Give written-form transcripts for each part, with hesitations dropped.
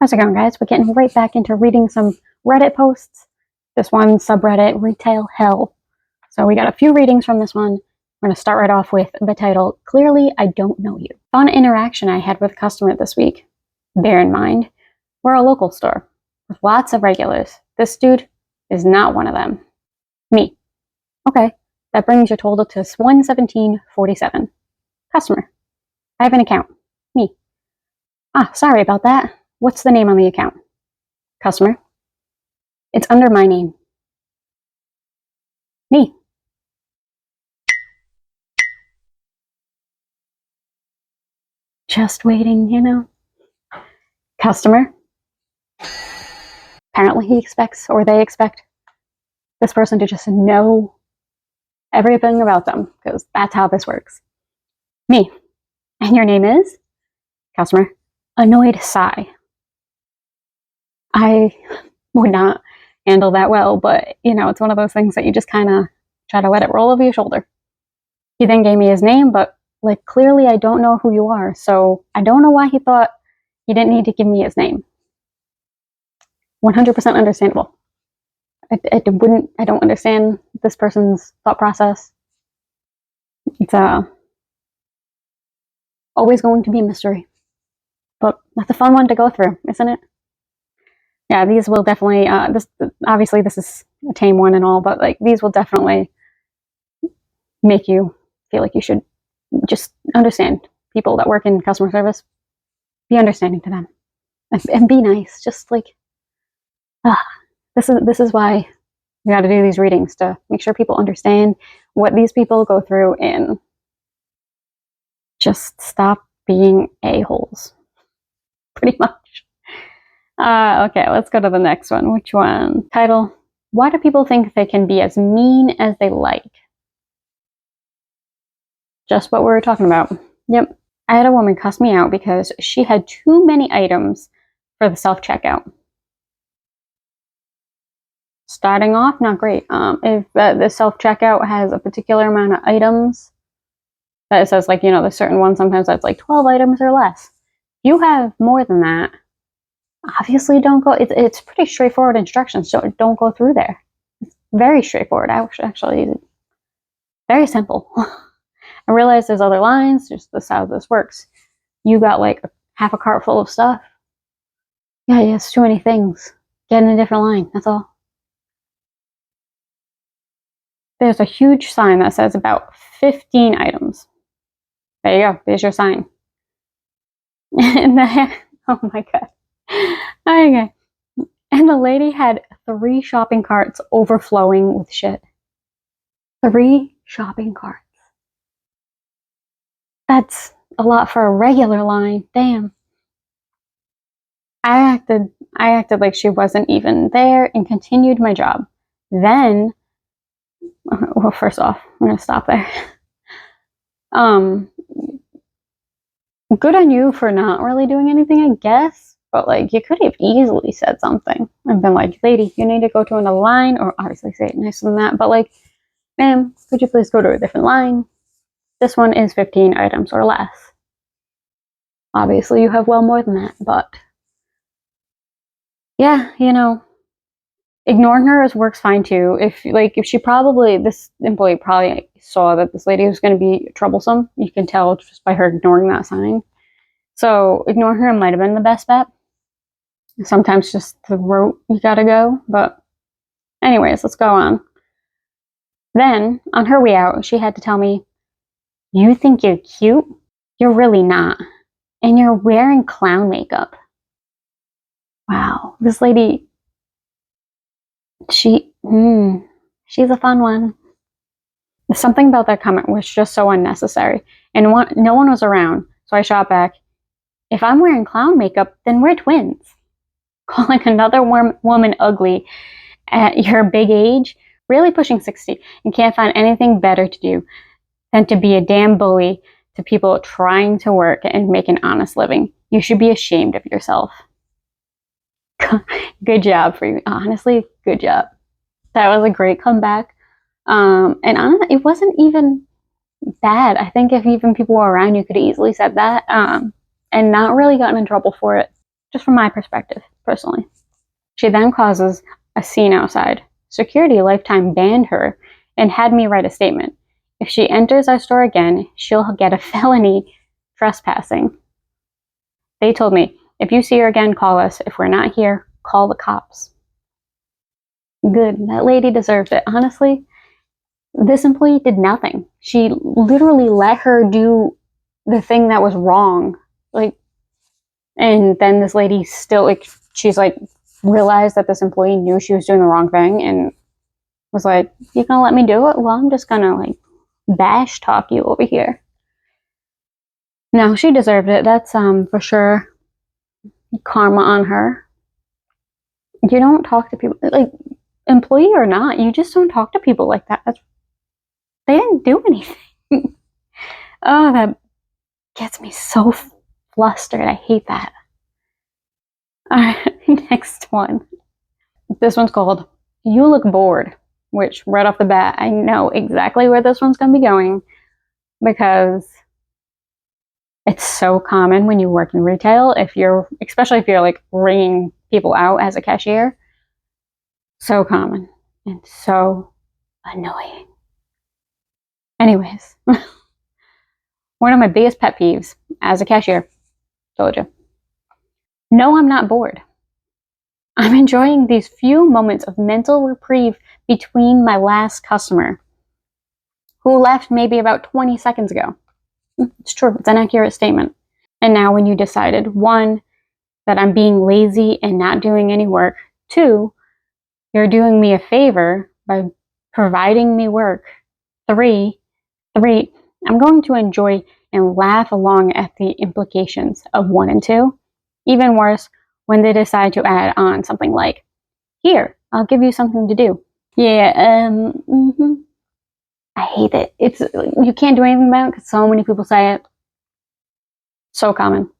How's it going, guys? We're getting right back into reading some Reddit posts. This one, subreddit, Retail Hell. So we got a few readings from this one. I'm going to start right off with the title, Clearly I Don't Know You. Fun interaction I had with a customer this week. Bear in mind, we're a local store with lots of regulars. This dude is not one of them. Me. Okay, that brings your total to 117.47. Customer. I have an account. Me. Sorry about that. What's the name on the account? Customer. It's under my name. Me. Just waiting, you know. Customer. Apparently he expects, or they expect, this person to just know everything about them, because that's how this works. Me. And your name is? Customer. Annoyed sigh. I would not handle that well, but, you know, it's one of those things that you just kind of try to let it roll over your shoulder. He then gave me his name, but, like, clearly I don't know who you are, so I don't know why he thought he didn't need to give me his name. 100% understandable. I don't understand this person's thought process. It's always going to be a mystery. But that's a fun one to go through, isn't it? Yeah, these will definitely, obviously this is a tame one and all, but like these will definitely make you feel like you should just understand people that work in customer service. Be understanding to them and be nice. Just like, this is why we got to do these readings, to make sure people understand what these people go through and just stop being a-holes. Pretty much. Okay, let's go to the next one. Which one? Title, why do people think they can be as mean as they like? Just what we were talking about. Yep. I had a woman cuss me out because she had too many items for the self-checkout. Starting off, not great. If the self-checkout has a particular amount of items, that it says, like, you know, there's certain ones, sometimes that's like 12 items or less. You have more than that. Obviously, don't go. It's pretty straightforward instructions, so don't go through there. It's very straightforward. Actually, very simple. I realize there's other lines. Just this how this works. You got like half a cart full of stuff. Yeah, it's too many things. Get in a different line. That's all. There's a huge sign that says about 15 items. There you go. There's your sign. And oh my god. Okay. And the lady had 3 shopping carts overflowing with shit. 3 shopping carts. That's a lot for a regular line. Damn. I acted like she wasn't even there and continued my job. Then, well, first off, I'm gonna stop there. Good on you for not really doing anything, I guess. But like, you could have easily said something and been like, "Lady, you need to go to another line," or obviously say it nicer than that. But like, ma'am, could you please go to a different line? This one is 15 items or less. Obviously, you have well more than that, but yeah, you know, ignoring her works fine too. If this employee probably saw that this lady was going to be troublesome. You can tell just by her ignoring that sign. So ignoring her might have been the best bet. Sometimes just the route you gotta go. But anyways, let's go on. Then, on her way out, she had to tell me, "You think you're cute? You're really not. And you're wearing clown makeup." Wow, this lady, she's a fun one. Something about that comment was just so unnecessary. And no one was around, so I shot back, "If I'm wearing clown makeup, then we're twins." Calling another woman ugly at your big age, really pushing 60, and can't find anything better to do than to be a damn bully to people trying to work and make an honest living. You should be ashamed of yourself. Good job for you. Honestly, good job. That was a great comeback. And honestly, it wasn't even bad. I think if even people were around, you could have easily said that and not really gotten in trouble for it. just from my perspective, personally. She then causes a scene outside. Security lifetime banned her and had me write a statement. If she enters our store again, she'll get a felony trespassing. They told me, if you see her again, call us. If we're not here, call the cops. Good. That lady deserved it. Honestly, this employee did nothing. She literally let her do the thing that was wrong. Like, and then this lady still, like, she's like, realized that this employee knew she was doing the wrong thing and was like, you gonna let me do it? Well, I'm just gonna, like, bash talk you over here. No, she deserved it. That's, for sure karma on her. You don't talk to people, like, employee or not, you just don't talk to people like that. They didn't do anything. Oh, that gets me so flustered. I hate that. All right, next one. This one's called You Look Bored, which right off the bat, I know exactly where this one's going to be going because it's so common when you work in retail, especially if you're like ringing people out as a cashier. So common and so annoying. Anyways, one of my biggest pet peeves as a cashier, told you. No, I'm not bored. I'm enjoying these few moments of mental reprieve between my last customer, who left maybe about 20 seconds ago. It's true, it's an accurate statement. And now when you decided, 1, that I'm being lazy and not doing any work, 2, you're doing me a favor by providing me work, 3, I'm going to enjoy and laugh along at the implications of 1 and 2. Even worse, when they decide to add on something like, here, I'll give you something to do. Yeah, I hate it. You can't do anything about it because so many people say it. So common.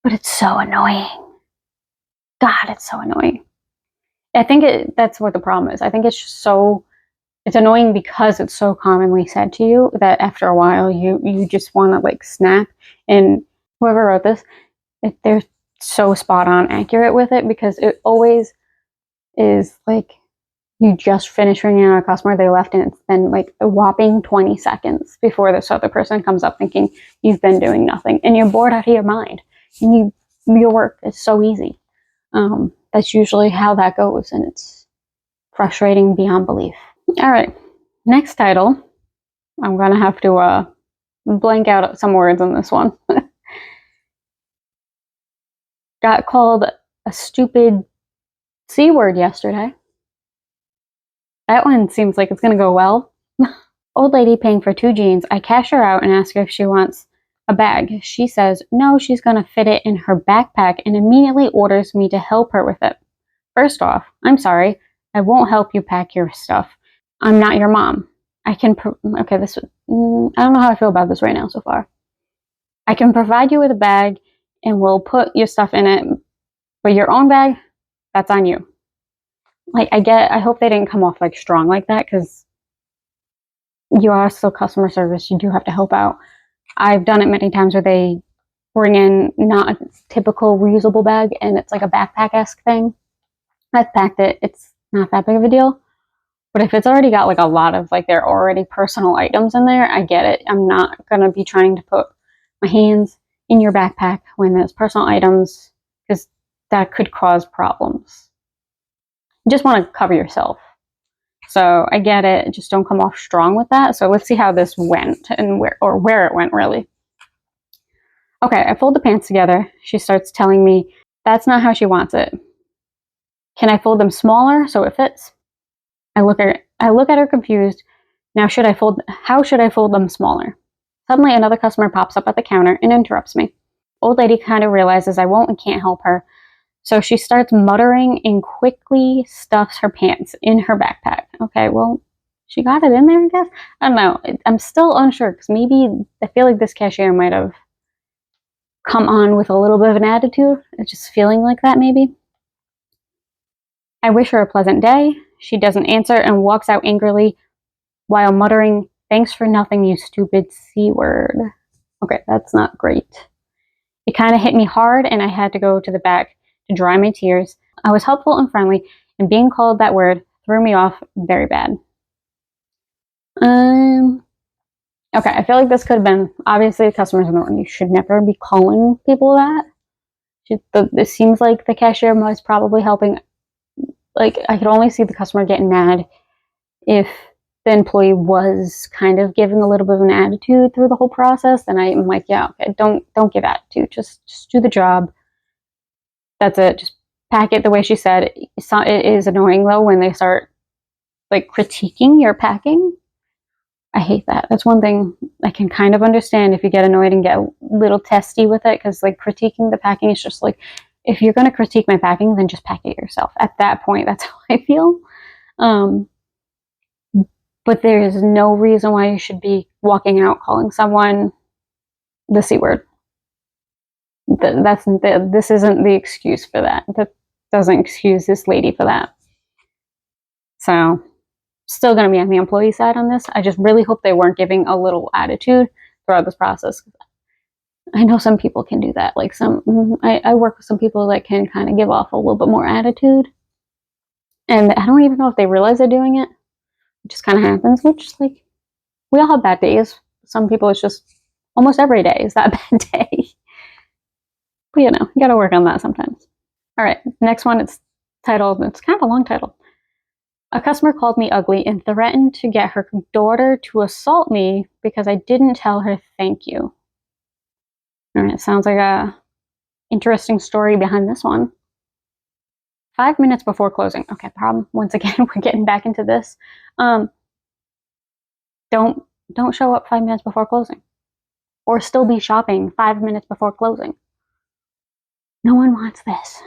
But it's so annoying. God, it's so annoying. I think that's what the problem is. I think it's just it's annoying because it's so commonly said to you that after a while you just want to like snap. And whoever wrote this, they're so spot on accurate with it because it always is like you just finished ringing out a customer, they left, and it's been like a whopping 20 seconds before this other person comes up thinking you've been doing nothing and you're bored out of your mind and your work is so easy. That's usually how that goes, and it's frustrating beyond belief. All right, next title. I'm gonna have to blank out some words on this one. Got called a stupid C word yesterday. That one seems like it's gonna go well. Old lady paying for 2 jeans. I cash her out and ask her if she wants a bag. She says no, she's gonna fit it in her backpack and immediately orders me to help her with it. First off, I'm sorry, I won't help you pack your stuff. I'm not your mom. I don't know how I feel about this right now so far. I can provide you with a bag and we'll put your stuff in it, but your own bag, that's on you. Like, I hope they didn't come off like strong like that because you are still customer service. You do have to help out. I've done it many times where they bring in not a typical reusable bag and it's like a backpack-esque thing. I've packed it. It's not that big of a deal. But if it's already got like a lot of like their already personal items in there, I get it. I'm not going to be trying to put my hands in your backpack when there's personal items because that could cause problems. You just want to cover yourself. So I get it. Just don't come off strong with that. So let's see how this went and where it went really. Okay, I fold the pants together. She starts telling me that's not how she wants it. Can I fold them smaller so it fits? I look at her confused. How should I fold them smaller? Suddenly another customer pops up at the counter and interrupts me. Old lady kind of realizes I won't and can't help her. So she starts muttering and quickly stuffs her pants in her backpack. Okay, well, she got it in there, I guess? I don't know. I'm still unsure because maybe I feel like this cashier might have come on with a little bit of an attitude. It's just feeling like that maybe. I wish her a pleasant day. She doesn't answer and walks out angrily while muttering, thanks for nothing, you stupid C word. Okay, that's not great. It kind of hit me hard, and I had to go to the back to dry my tears. I was helpful and friendly, and being called that word threw me off very bad. Okay, I feel like this could have been, obviously, customers in the room. You should never be calling people that. It seems like the cashier was probably helping. Like, I could only see the customer getting mad if the employee was kind of giving a little bit of an attitude through the whole process. Then I'm like, yeah, okay, don't give attitude. Just do the job. That's it. Just pack it the way she said. It is annoying though when they start like critiquing your packing. I hate that. That's one thing I can kind of understand if you get annoyed and get a little testy with it, because like critiquing the packing is just like, if you're going to critique my packing, then just pack it yourself. At that point, that's how I feel. But there is no reason why you should be walking out calling someone the C word. This isn't the excuse for that. That doesn't excuse this lady for that. So, still going to be on the employee side on this. I just really hope they weren't giving a little attitude throughout this process. I know some people can do that. Like I work with some people that can kind of give off a little bit more attitude. And I don't even know if they realize they're doing it. It just kind of happens, which, like, we all have bad days. Some people, it's just almost every day is that bad day. But, you gotta work on that sometimes. All right, next one, it's titled, it's kind of a long title. A customer called me ugly and threatened to get her daughter to assault me because I didn't tell her thank you. All right, sounds like a interesting story behind this one. 5 minutes before closing. Okay, problem. Once again, we're getting back into this. Don't show up 5 minutes before closing, or still be shopping 5 minutes before closing. No one wants this.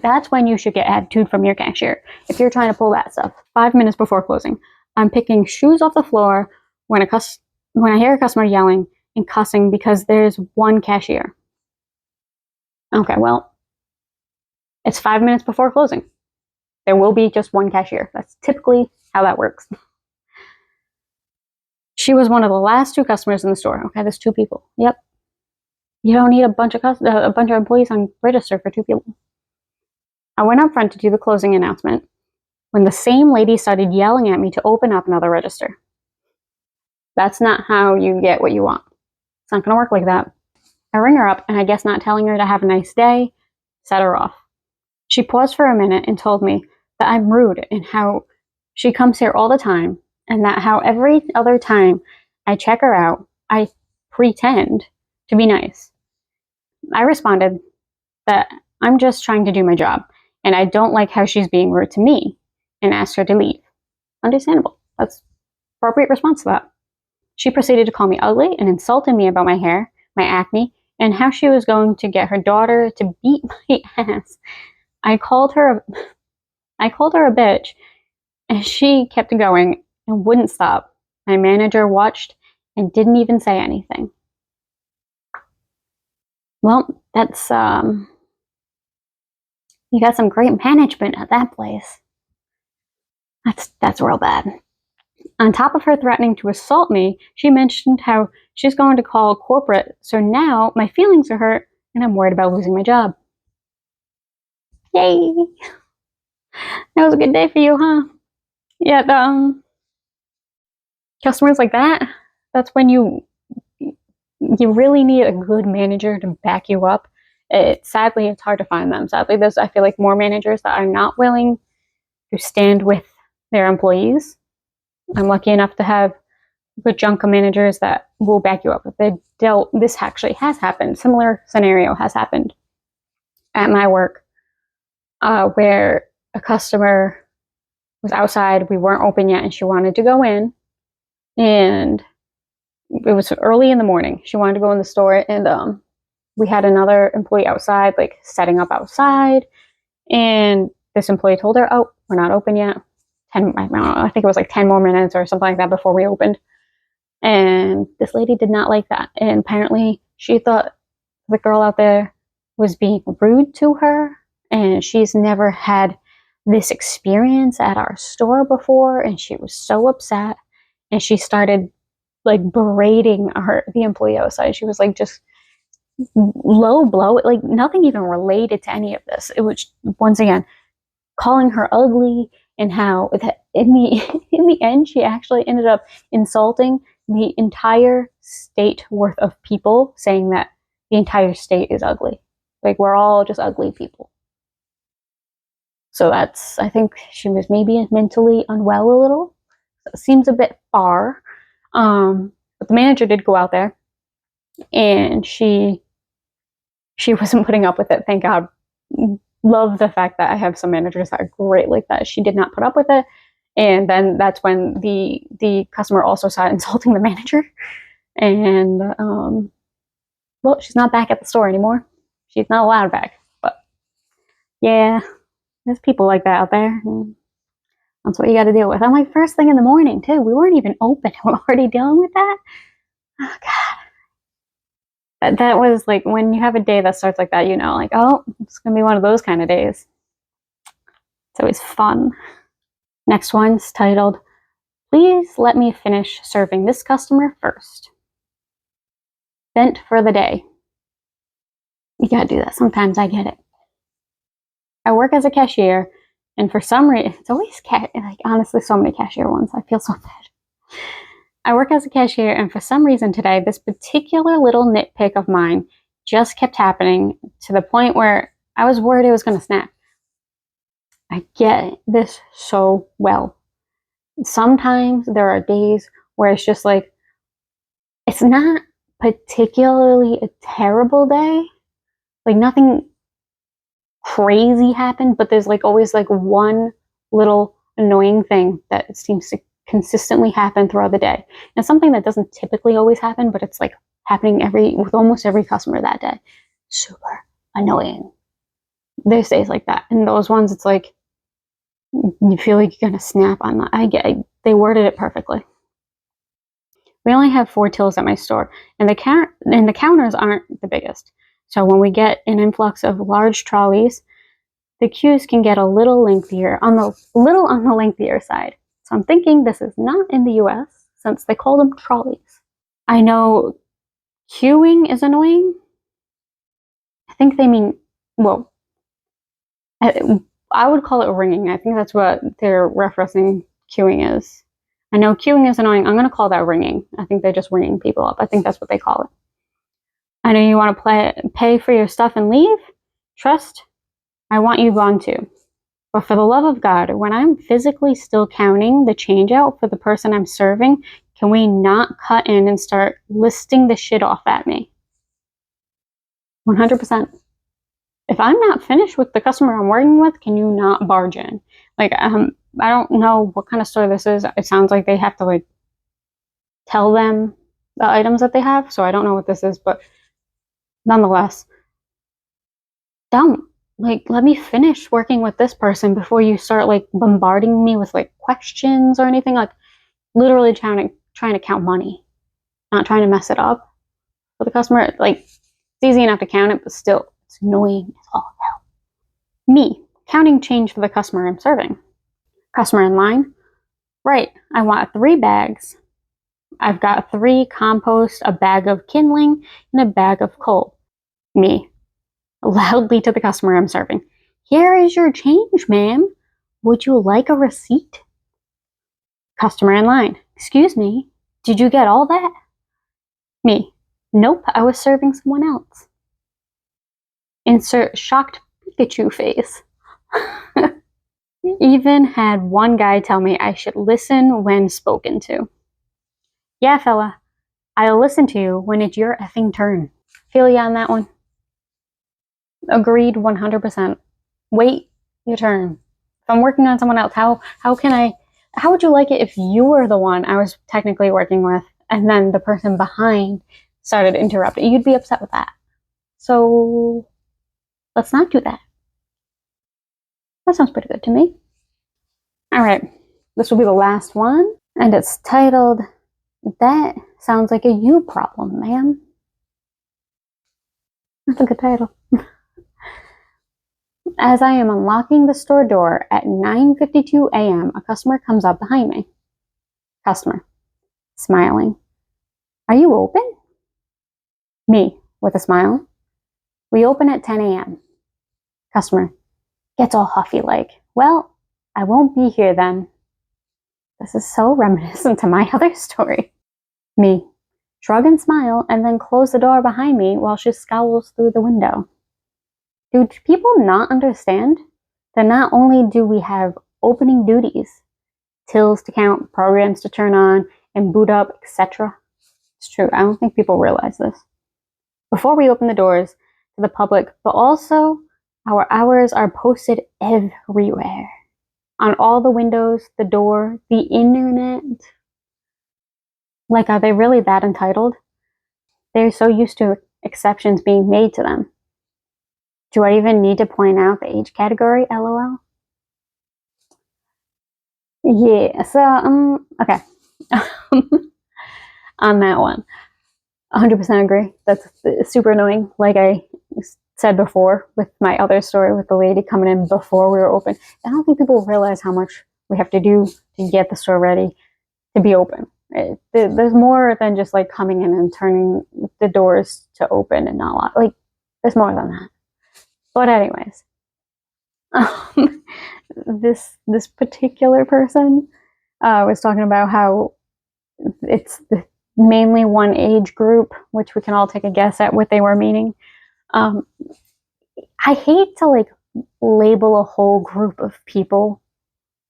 That's when you should get attitude from your cashier if you're trying to pull that stuff. 5 minutes before closing, I'm picking shoes off the floor when I hear a customer yelling and cussing because there's one cashier. Okay, well, it's 5 minutes before closing. There will be just one cashier. That's typically how that works. She was one of the last two customers in the store. Okay, there's two people. Yep. You don't need a bunch of employees on register for two people. I went up front to do the closing announcement when the same lady started yelling at me to open up another register. That's not how you get what you want. It's not going to work like that. I ring her up, and I guess not telling her to have a nice day set her off. She paused for a minute and told me that I'm rude and how she comes here all the time, and that how every other time I check her out, I pretend to be nice. I responded that I'm just trying to do my job, and I don't like how she's being rude to me, and asked her to leave. Understandable. That's appropriate response to that. She proceeded to call me ugly and insulted me about my hair, my acne, and how she was going to get her daughter to beat my ass. I called her a bitch, and she kept going and wouldn't stop. My manager watched and didn't even say anything. Well, that's you got some great management at that place. That's real bad. On top of her threatening to assault me, she mentioned how she's going to call corporate, so now my feelings are hurt and I'm worried about losing my job. Yay! That was a good day for you, huh? Yeah, customers like that, that's when you really need a good manager to back you up. Sadly, it's hard to find them. Sadly, I feel like more managers that are not willing to stand with their employees. I'm lucky enough to have a good chunk of managers that will back you up. This actually has happened. Similar scenario has happened at my work, where a customer was outside. We weren't open yet, and she wanted to go in. And it was early in the morning. She wanted to go in the store, and we had another employee outside, like setting up outside. And this employee told her, "Oh, we're not open yet." I don't know, I think it was like 10 more minutes or something like that before we opened. And this lady did not like that. And apparently she thought the girl out there was being rude to her. And she's never had this experience at our store before. And she was so upset. And she started like berating the employee outside. She was like just low blow, like nothing even related to any of this. It was, once again, calling her ugly, and how in the in the end she actually ended up insulting the entire state worth of people, saying that the entire state is ugly. Like, we're all just ugly people. So that's, I think she was maybe mentally unwell a little. It seems a bit far. But the manager did go out there, and she wasn't putting up with it. Thank God. Love the fact that I have some managers that are great like that. She did not put up with it. And then that's when the customer also started insulting the manager. And well, she's not back at the store anymore. She's not allowed back. But yeah, there's people like that out there. That's what you got to deal with. I'm like, first thing in the morning too. We weren't even open. We're already dealing with that. Oh God. That was like, when you have a day that starts like that, you know, like, oh, it's gonna be one of those kind of days. It's always fun. Next one's titled, "Please let me finish serving this customer first." Vent for the day. You gotta do that. Sometimes I get it. I work as a cashier, and for some reason, it's always like, honestly, so many cashier ones. I feel so bad. I work as a cashier, and for some reason today, this particular little nitpick of mine just kept happening to the point where I was worried it was going to snap. I get this so well. Sometimes there are days where it's just like, it's not particularly a terrible day. Like, nothing crazy happened, but there's like always like one little annoying thing that seems to consistently happen throughout the day. And it's something that doesn't typically always happen, but it's like happening with almost every customer that day. Super annoying. There's days like that. And those ones, it's like, you feel like you're gonna snap on that. They worded it perfectly. We only have 4 tills at my store, and the counters aren't the biggest. So when we get an influx of large trolleys, the queues can get a little lengthier on the lengthier side. So I'm thinking this is not in the US, since they call them trolleys. I know queuing is annoying. I think they mean, well, I would call it ringing. I think that's what they're referencing queuing is. I know queuing is annoying. I'm going to call that ringing. I think they're just ringing people up. I think that's what they call it. I know you want to pay for your stuff and leave. Trust, I want you gone too. But for the love of God, when I'm physically still counting the change out for the person I'm serving, can we not cut in and start listing the shit off at me? 100%. If I'm not finished with the customer I'm working with, can you not barge in? Like, I don't know what kind of store this is. It sounds like they have to like tell them the items that they have. So I don't know what this is, but nonetheless, don't. Like, let me finish working with this person before you start like bombarding me with like questions or anything. Like, literally trying to count money, not trying to mess it up for the customer. Like, it's easy enough to count it, but still, it's annoying as all hell. Me, counting change for the customer I'm serving. Customer in line. Right, I want 3 bags. I've got 3 compost, a bag of kindling, and a bag of coal. Me, loudly to the customer I'm serving. Here is your change, ma'am. Would you like a receipt? Customer in line. Excuse me, did you get all that? Me. Nope, I was serving someone else. Insert shocked Pikachu face. Even had one guy tell me I should listen when spoken to. Yeah, fella, I'll listen to you when it's your effing turn. Feel ya on that one? Agreed 100%. Wait your turn. If I'm working on someone else, how would you like it if you were the one I was technically working with and then the person behind started interrupting? You'd be upset with that. So let's not do that. That sounds pretty good to me. All right, this will be the last one, and it's titled, "That Sounds Like a You Problem, Ma'am." That's a good title. As I am unlocking the store door at 9:52 a.m., a customer comes up behind me. Customer, smiling. Are you open? Me, with a smile. We open at 10 a.m. Customer gets all huffy like, well, I won't be here then. This is so reminiscent to my other story. Me, shrug and smile, and then close the door behind me while she scowls through the window. Do people not understand that not only do we have opening duties, tills to count, programs to turn on and boot up, etc.? It's true, I don't think people realize this. Before we open the doors to the public, but also our hours are posted everywhere. On all the windows, the door, the internet. Like, are they really that entitled? They're so used to exceptions being made to them. Do I even need to point out the age category, lol? Yeah, so, okay. On that one, 100% agree. That's super annoying. Like I said before with my other story with the lady coming in before we were open. I don't think people realize how much we have to do to get the store ready to be open. There's more than just like coming in and turning the doors to open and not lock. Like, there's more than that. But anyways, this particular person was talking about how it's mainly one age group, which we can all take a guess at what they were meaning. I hate to like label a whole group of people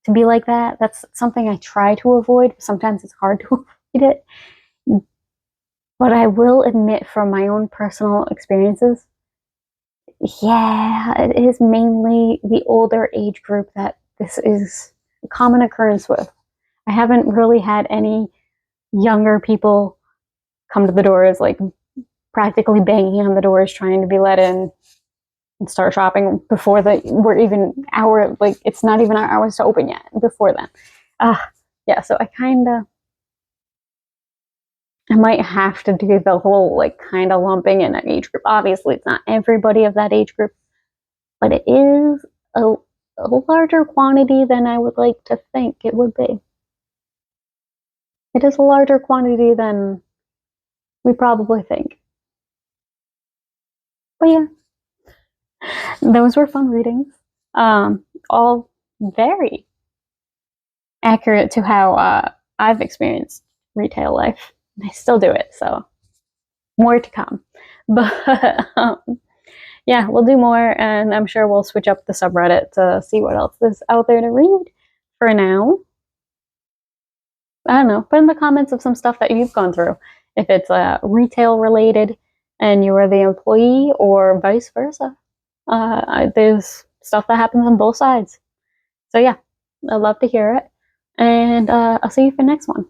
to be like that. That's something I try to avoid. Sometimes it's hard to avoid it. But I will admit from my own personal experiences, yeah, it is mainly the older age group that this is a common occurrence with. I haven't really had any younger people come to the doors, like practically banging on the doors trying to be let in and start shopping before we're even like it's not even our hours to open yet before then. Yeah, so I might have to do the whole like kind of lumping in an age group. Obviously it's not everybody of that age group, but it is a larger quantity than I would like to think it would be. It is a larger quantity than we probably think. But yeah, those were fun readings. All very accurate to how I've experienced retail life. I still do it, so more to come. But yeah, we'll do more, and I'm sure we'll switch up the subreddit to see what else is out there to read. For now, I don't know, put in the comments of some stuff that you've gone through. If it's retail related and you are the employee or vice versa. There's stuff that happens on both sides. So yeah, I'd love to hear it. And I'll see you for the next one.